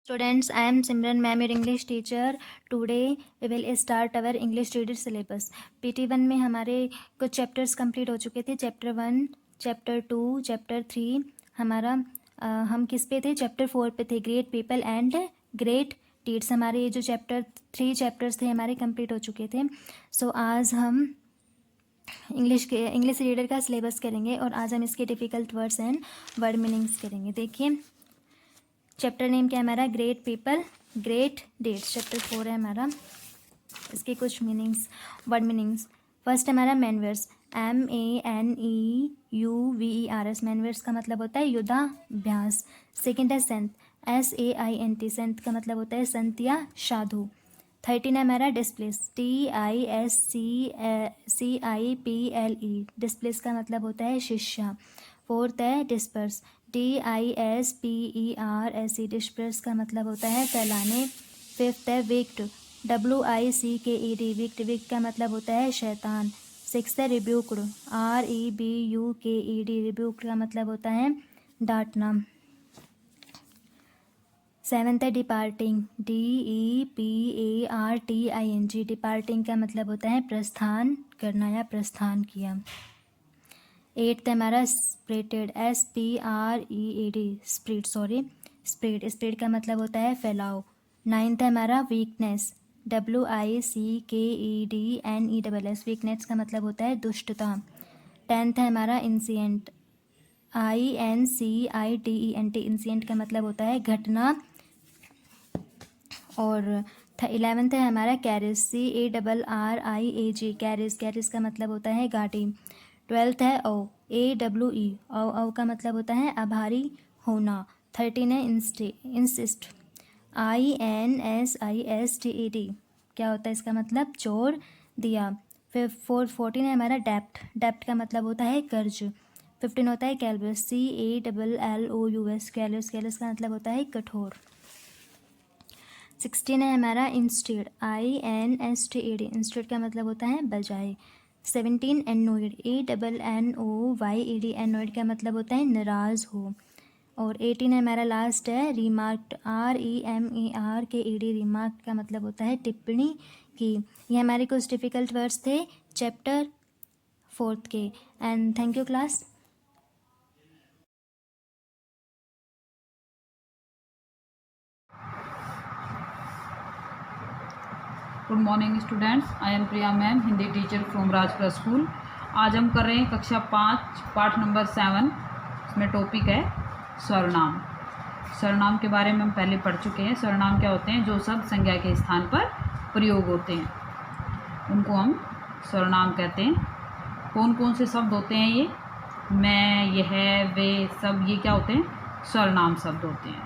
Students, I am Simran ma'am, your English teacher. Today we will start our English reader syllabus. PT1 में हमारे कुछ chapters complete हो चुके थे. Chapter 1, chapter 2, chapter 3 हमारा हम किस पे थे? चैप्टर 4 पे थे, great people and great deeds. हमारे ये जो चैप्टर 3 चैप्टर्स थे हमारे कंप्लीट हो चुके थे. सो आज हम इंग्लिश रीडर का सिलेबस करेंगे और आज हम इसके difficult words and word meanings करेंगे. देखिए, चैप्टर नेम क्या है हमारा? Great people great dates. Chapter 4 है हमारा. इसके कुछ मीनिंग्स, वर्ड मीनिंग्स. फर्स्ट हमारा मैनवर्स, MENEUVERS. मैनवर्स का मतलब होता है युद्धाभ्यास. सेकेंड है संत, SAINT. संत का मतलब होता है संत या साधु. 13 है हमारा डिस्प्लेस, DISCIPLE. डिस्प्लेस का मतलब होता है शिष्या. फोर्थ है डिस्पर्स, DISPERSE. डिस्पर्स का मतलब होता है फैलाने. फिफ्थ है विक्ट, WICKED. विक्ट का मतलब होता है शैतान. सिक्स्थ है रिब्यूक्ड, REBUKED. रिब्यूक्ड का मतलब होता है डांटना. सेवन्थ है डिपार्टिंग, DEPARTING. डिपार्टिंग का मतलब होता है प्रस्थान करना या प्रस्थान किया. एट्थ है हमारा स्प्रेटेड, SPREAD. स्प्रेड. स्प्रेड का मतलब होता है फैलाव. नाइन्थ है हमारा वीकनेस, WICKEDNESS. वीकनेस का मतलब होता है दुष्टता. टेंथ है हमारा इंसिडेंट, INCIDENT. इंसिडेंट का मतलब होता है घटना. और 11th है हमारा कैरेज, CARRIAG. कैरेज का मतलब होता है गाड़ी. 12th है AWE. औ का मतलब होता है आभारी होना. 13 है इंसिस्ट, INSISTED. क्या होता है इसका मतलब? छोड़ दिया. 14 है हमारा डेप्ट का मतलब होता है कर्ज. 15 होता है कैलबस, CALLOUS. कैलस का मतलब होता है कठोर. 16 है हमारा इंस्टेड, INSTED. इंस्टेड का मतलब होता है बजाय. 17 एनोइड, ANNOYED. एनोइड का मतलब होता है नाराज़ हो. और 18 है हमारा लास्ट है रिमार्क्ड, REMARKED. रिमार्क का मतलब होता है टिप्पणी की. ये हमारे कुछ डिफ़िकल्ट वर्ड्स थे चैप्टर 4 के. And thank you class. Good morning students, I am Priya ma'am, Hindi teacher from Rajpura school. आज हम कर रहे हैं कक्षा 5 पाठ नंबर 7. इसमें टॉपिक है सर्वनाम. सर्वनाम के बारे में हम पहले पढ़ चुके हैं. सर्वनाम क्या होते हैं? जो शब्द संज्ञा के स्थान पर प्रयोग होते हैं उनको हम सर्वनाम कहते हैं. कौन कौन से शब्द होते हैं? ये मैं, यह, वे, सब, ये क्या होते हैं? सर्वनाम शब्द होते हैं.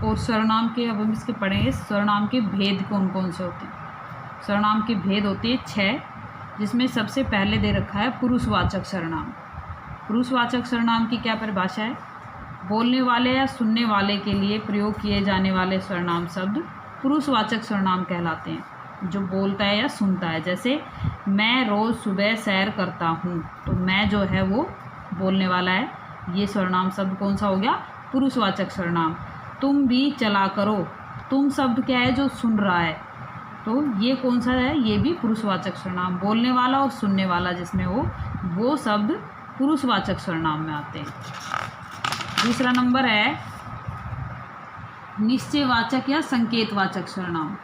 और सर्वनाम के, अब हम इसके पढ़ेंगे सर्वनाम के भेद कौन कौन से होते हैं. सर्वनाम के भेद होते हैं 6, जिसमें सबसे पहले दे रखा है पुरुषवाचक सर्वनाम. पुरुषवाचक सर्वनाम की क्या परिभाषा है? बोलने वाले या सुनने वाले के लिए प्रयोग किए जाने वाले सर्वनाम शब्द पुरुषवाचक सर्वनाम कहलाते हैं. जो बोलता है या सुनता है, जैसे मैं रोज़ सुबह सैर करता हूँ, तो मैं जो है वो बोलने वाला है. ये सर्वनाम शब्द कौन सा हो गया? पुरुषवाचक सर्वनाम. तुम भी चला करो, तुम शब्द क्या है? जो सुन रहा है, तो ये कौन सा है? ये भी पुरुषवाचक सर्वनाम. बोलने वाला और सुनने वाला जिसमें हो, वो शब्द पुरुषवाचक सर्वनाम में आते हैं. दूसरा नंबर है निश्चयवाचक या संकेतवाचक सर्वनाम.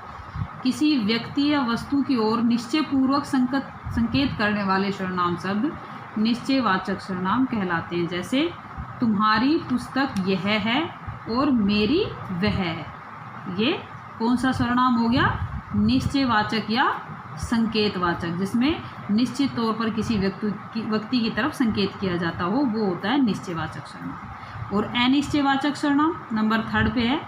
किसी व्यक्ति या वस्तु की ओर निश्चयपूर्वक संकेत करने वाले सर्वनाम शब्द निश्चयवाचक सर्वनाम कहलाते हैं. जैसे तुम्हारी पुस्तक यह है और मेरी वह है. ये कौन सा सर्वनाम हो गया? निश्चयवाचक या संकेतवाचक, जिसमें निश्चित तौर पर किसी व्यक्ति की तरफ संकेत किया जाता हो, वो होता है निश्चयवाचक सर्वनाम. और अनिश्चयवाचक सर्वनाम नंबर 3 पे है.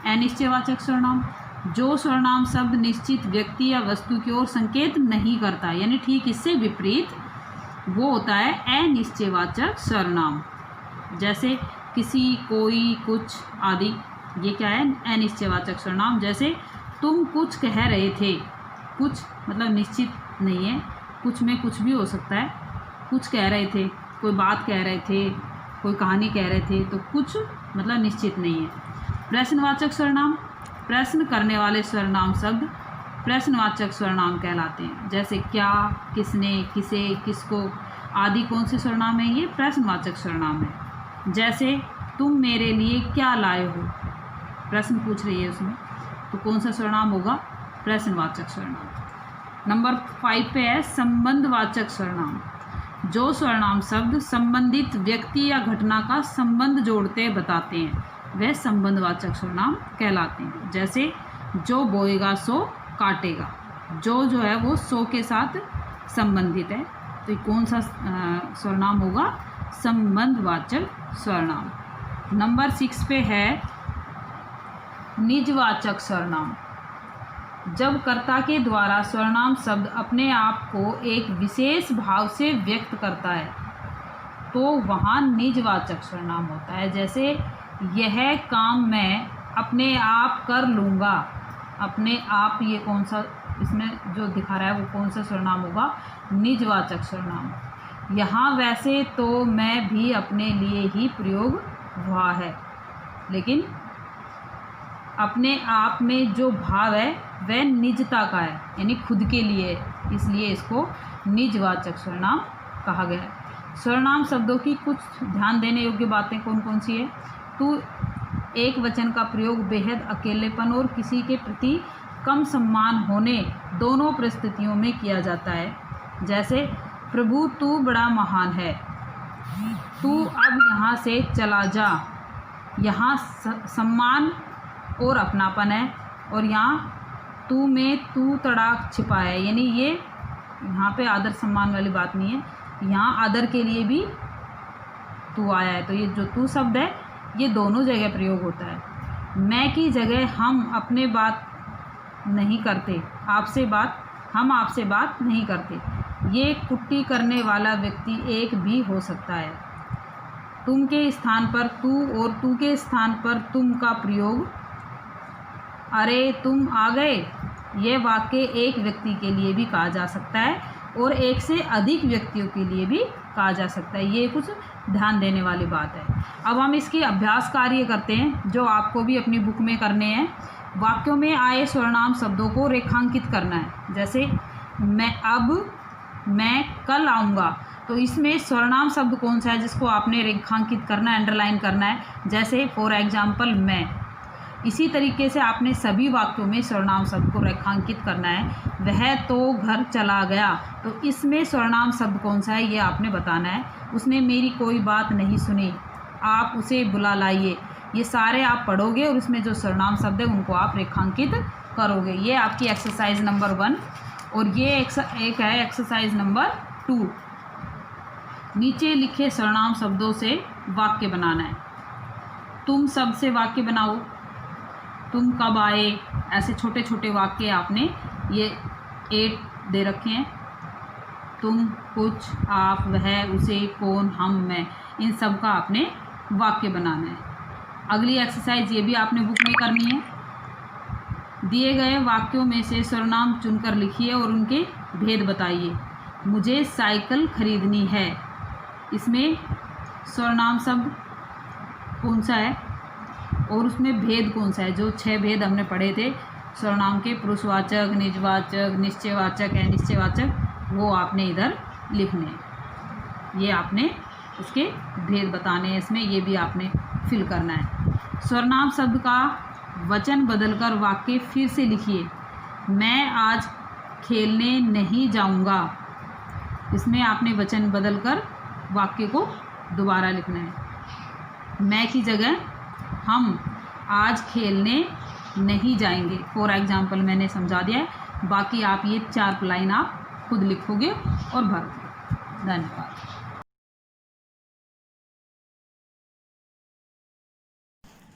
अनिश्चयवाचक सर्वनाम, जो सर्वनाम शब्द निश्चित व्यक्ति या वस्तु की ओर संकेत नहीं करता, यानी ठीक इससे विपरीत, वो होता है अनिश्चयवाचक सर्वनाम. जैसे किसी, कोई, कुछ आदि, ये क्या है? अनिश्चयवाचक सर्वनाम. जैसे तुम कुछ कह रहे थे, कुछ मतलब निश्चित नहीं है, कुछ में कुछ भी हो सकता है. कुछ कह रहे थे, कोई बात कह रहे थे, कोई कहानी कह रहे थे, तो कुछ मतलब निश्चित नहीं है. प्रश्नवाचक सर्वनाम, प्रश्न करने वाले सर्वनाम शब्द प्रश्नवाचक सर्वनाम कहलाते हैं। जैसे क्या, किसने, किसे, किसको आदि कौन से सर्वनाम है? ये प्रश्नवाचक सर्वनाम है। जैसे तुम मेरे लिए क्या लाए हो, प्रश्न पूछ रही है उसमें, तो कौन सा सर्वनाम होगा? प्रश्नवाचक सर्वनाम। नंबर 5 पे है संबंधवाचक सर्वनाम। जो सर्वनाम शब्द संबंधित व्यक्ति या घटना का संबंध जोड़ते बताते हैं वह संबंधवाचक सर्वनाम कहलाते हैं। जैसे जो बोएगा सो काटेगा, जो है वो सो के साथ संबंधित है, तो ये कौन सा सर्वनाम होगा? संबंधवाचक सर्वनाम। नंबर 6 पे है निजवाचक सर्वनाम। जब कर्ता के द्वारा सर्वनाम शब्द अपने आप को एक विशेष भाव से व्यक्त करता है तो वहाँ निजवाचक सर्वनाम होता है। जैसे यह काम मैं अपने आप कर लूँगा, अपने आप, ये कौन सा इसमें जो दिखा रहा है वो कौन सा सर्वनाम होगा? निजवाचक सर्वनाम। यहाँ वैसे तो मैं भी अपने लिए ही प्रयोग हुआ है, लेकिन अपने आप में जो भाव है वह निजता का है, यानी खुद के लिए, इसलिए इसको निजवाचक सर्वनाम कहा गया है। सर्वनाम शब्दों की कुछ ध्यान देने योग्य बातें कौन कौन सी है? तो एक वचन का प्रयोग बेहद अकेलेपन और किसी के प्रति कम सम्मान होने दोनों परिस्थितियों में किया जाता है। जैसे प्रभु तू बड़ा महान है, तू अब यहाँ से चला जा, यहाँ सम्मान और अपनापन है, और यहाँ तू में तू तड़ाक छिपा है, यानी ये यहाँ पे आदर सम्मान वाली बात नहीं है, यहाँ आदर के लिए भी तू आया है, तो ये जो तू शब्द है ये दोनों जगह प्रयोग होता है। मैं की जगह हम अपने बात नहीं करते, हम आपसे बात नहीं करते, ये कुट्टी करने वाला व्यक्ति एक भी हो सकता है। तुम के स्थान पर तू और तू के स्थान पर तुम का प्रयोग, अरे तुम आ गए, यह वाक्य एक व्यक्ति के लिए भी कहा जा सकता है और एक से अधिक व्यक्तियों के लिए भी कहा जा सकता है। ये कुछ ध्यान देने वाली बात है। अब हम इसके अभ्यास कार्य करते हैं जो आपको भी अपनी बुक में करने हैं। वाक्यों में आए सर्वनाम शब्दों को रेखांकित करना है। जैसे मैं कल आऊँगा, तो इसमें सर्वनाम शब्द कौन सा है जिसको आपने रेखांकित करना है, अंडरलाइन करना है? जैसे फॉर एग्जाम्पल मैं। इसी तरीके से आपने सभी वाक्यों में सर्वनाम शब्द को रेखांकित करना है। वह तो घर चला गया, तो इसमें सर्वनाम शब्द कौन सा है ये आपने बताना है। उसने मेरी कोई बात नहीं सुनी, आप उसे बुला लाइए। ये सारे आप पढ़ोगे और इसमें जो सर्वनाम शब्द है उनको आप रेखांकित करोगे। ये आपकी एक्सरसाइज नंबर 1 और ये एक है एक्सरसाइज नंबर 2। नीचे लिखे सर्वनाम शब्दों से वाक्य बनाना है। तुम शब्द से वाक्य बनाओ। तुम कब आए, ऐसे छोटे छोटे वाक्य आपने ये 8 दे रखे हैं। तुम, कुछ, आप, वह, उसे, कौन, हम, मैं, इन सब का आपने वाक्य बनाना है। अगली एक्सरसाइज ये भी आपने बुक में करनी है। दिए गए वाक्यों में से सर्वनाम चुनकर लिखिए और उनके भेद बताइए। मुझे साइकिल खरीदनी है, इसमें सर्वनाम शब्द कौन सा है और उसमें भेद कौन सा है? जो 6 भेद हमने पढ़े थे सर्वनाम के, पुरुषवाचक, निजवाचक, निश्चयवाचक, अनिश्चयवाचक, वो आपने इधर लिखने हैं। ये आपने इसके भेद बताने हैं, इसमें ये भी आपने फिल करना है। सर्वनाम शब्द का वचन बदलकर वाक्य फिर से लिखिए। मैं आज खेलने नहीं जाऊंगा, इसमें आपने वचन बदलकर वाक्य को दोबारा लिखना है। मैं की जगह हम आज खेलने नहीं जाएंगे। फॉर एग्जाम्पल मैंने समझा दिया है, बाकी आप ये 4 लाइन आप खुद लिखोगे और भरोगे। धन्यवाद।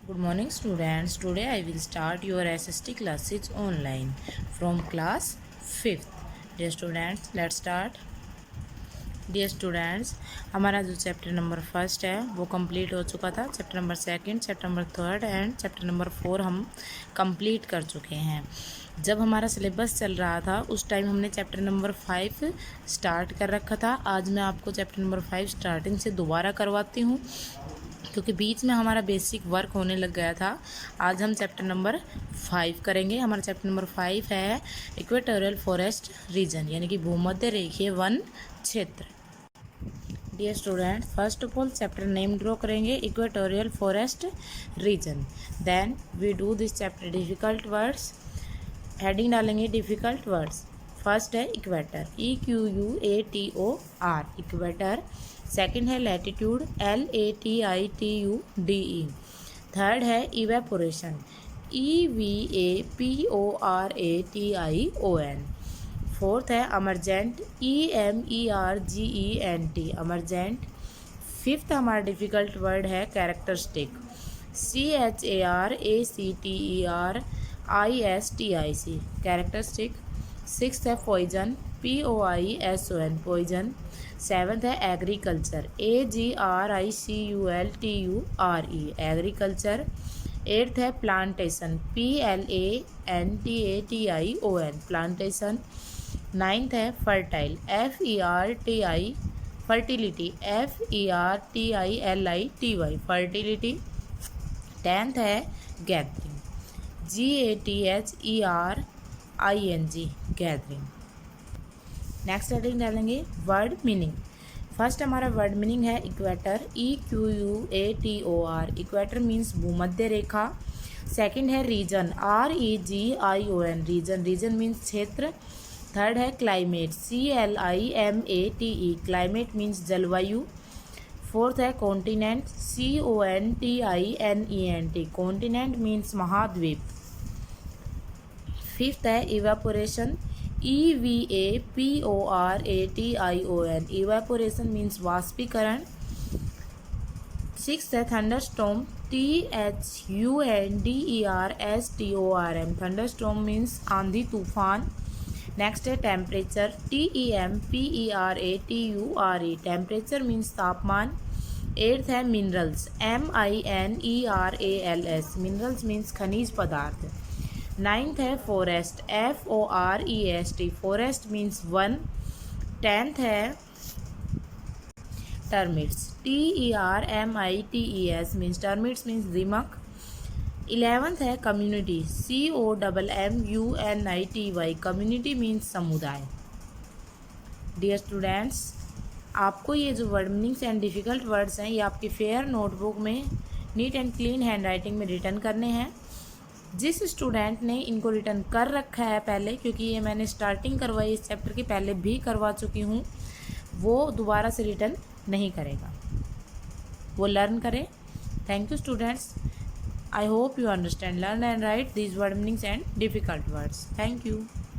Good morning students. Today I will start your SST classes online from class 5th. Dear students, let's start. Dear students, हमारा जो चैप्टर नंबर 1 है वो कंप्लीट हो चुका था। Chapter number 2, chapter number 3 and chapter number 4 हम कंप्लीट कर चुके हैं। जब हमारा सिलेबस चल रहा था उस टाइम हमने चैप्टर नंबर 5 स्टार्ट कर रखा था। आज मैं आपको चैप्टर नंबर 5 स्टार्टिंग से दोबारा करवाती हूँ क्योंकि बीच में हमारा बेसिक वर्क होने लग गया था। आज हम चैप्टर नंबर 5 करेंगे। हमारा चैप्टर नंबर 5 है इक्वेटोरियल फॉरेस्ट रीजन, यानी कि भूमध्य रेखीय वन क्षेत्र। Dear student, first of all chapter name draw करेंगे equatorial forest region. Then we do this chapter difficult words. Heading डालेंगे डिफ़िकल्ट वर्ड्स। फर्स्ट है इक्वेटर, EQUATOR इक्वेटर। सेकंड है लैटिट्यूड, LATITUDE। थर्ड है इवेपोरेशन, EVAPORATION। फोर्थ है emergent, EMERGENT emergent. Fifth हमारा difficult word है characteristic, CHARACTERISTIC characteristic. Sixth है poison, POISON poison. Seventh है agriculture, AGRICULTURE agriculture. Eighth है plantation, PLANTATION plantation. Ninth है fertile, FERTI fertility, FERTILITY fertility. Tenth है gathering, GATHERING gathering. Next heading डालेंगे word meaning. First हमारा word meaning है equator, EQUATOR equator means भूमध्य रेखा। Second है region, REGION region, region means क्षेत्र। थर्ड है क्लाइमेट, CLIMATE क्लाइमेट मीन्स जलवायु। फोर्थ है कॉन्टिनेंट, CONTINENT कॉन्टिनेंट मीन्स महाद्वीप। फिफ्थ है इवेपोरेशन, EVAPORATION इवेपोरेशन मीन्स वाष्पीकरण। सिक्स्थ है थंडरस्टॉर्म, THUNDERSTORM थंडरस्टॉर्म मीन्स आंधी तूफान। नेक्स्ट है टेम्परेचर, TEMPERATURE टेम्परेचर मीन्स तापमान। एट्थ है मिनरल्स, MINERALS मिनरल्स मीन्स खनिज पदार्थ। नाइन्थ है फॉरेस्ट, FOREST फॉरेस्ट मीन्स वन। टेंथ है termites, TERMITES means termites means दीमक। 11th है कम्युनिटी, COMMUNITY कम्युनिटी मीन्स समुदाय। डियर स्टूडेंट्स, आपको ये जो word meanings and difficult words हैं ये आपकी फेयर नोटबुक में neat and clean handwriting में रिटर्न करने हैं। जिस स्टूडेंट ने इनको रिटर्न कर रखा है पहले, क्योंकि ये मैंने स्टार्टिंग करवाई इस चैप्टर की पहले भी करवा चुकी हूँ, वो दोबारा से रिटर्न नहीं करेगा, वो लर्न करें। Thank you students. I hope you understand, learn and write these word meanings and difficult words. Thank you.